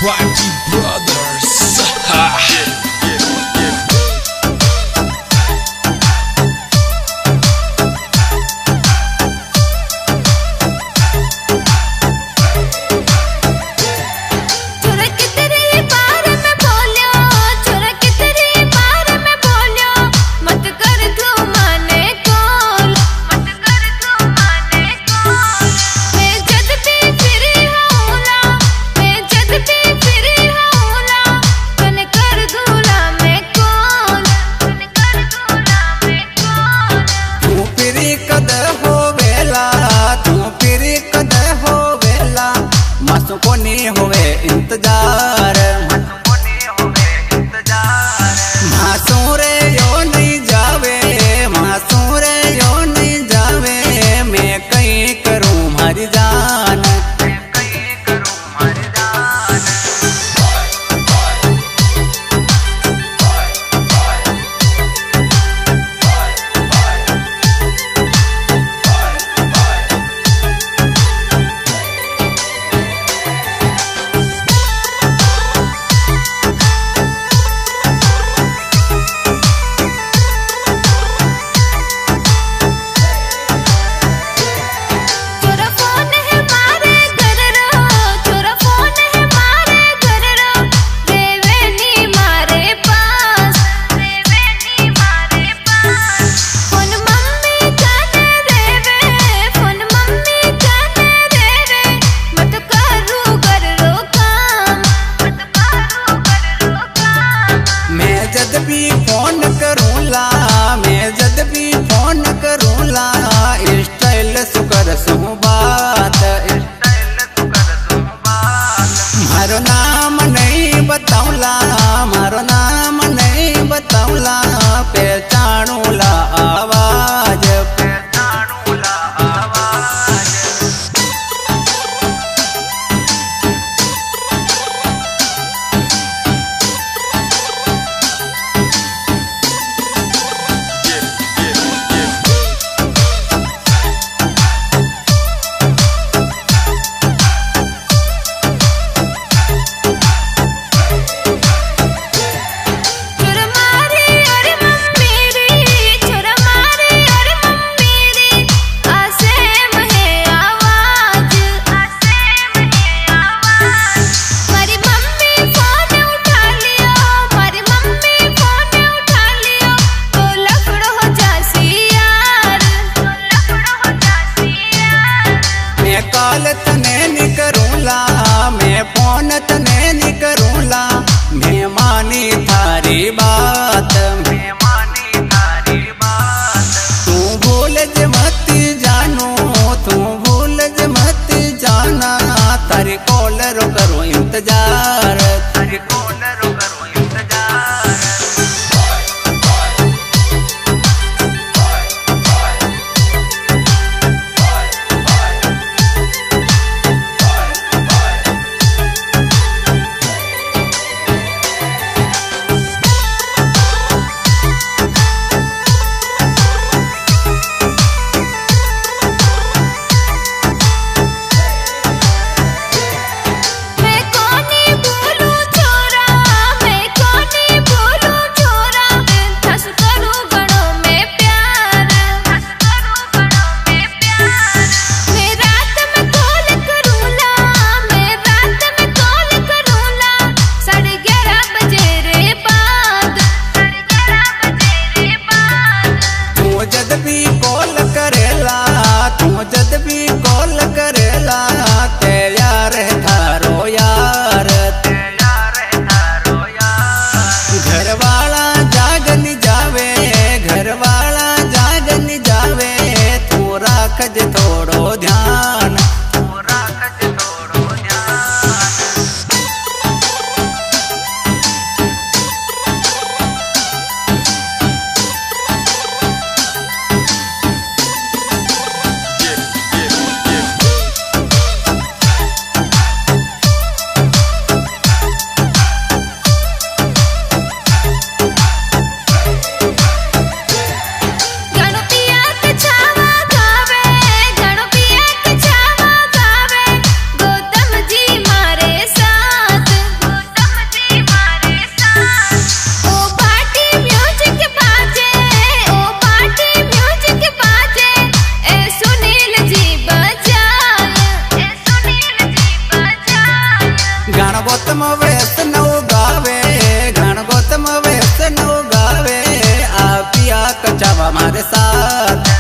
Party Brothers. Ha. कोनी होवे इंतजार मासूरे यो नहीं जावे मासूरे यो नहीं जावे मैं कहीं करूं हमारी जान जद भी फोन करूँला मैं जद भी फोन करूँला स्टाइल सुकर सु बात मारो नाम नहीं बताऊला मारो नाम नहीं बताऊला पहचानूला आवाज कॉल तने नहीं करूँला मैं फोन तने नहीं करूँला मैं मानी थारी बात तू भूल ज मत जानू तू भूल ज मत जाना तारी कॉल रो करो इंतजार तारी कॉल रो करो इंतजार मैं कोनी भूल ગણગોતમાં વૈષ્ણવ ગાવે ગણગોતમાં વૈષ્ણવ ગાવે આ પિયા કચાવા મારે સાથ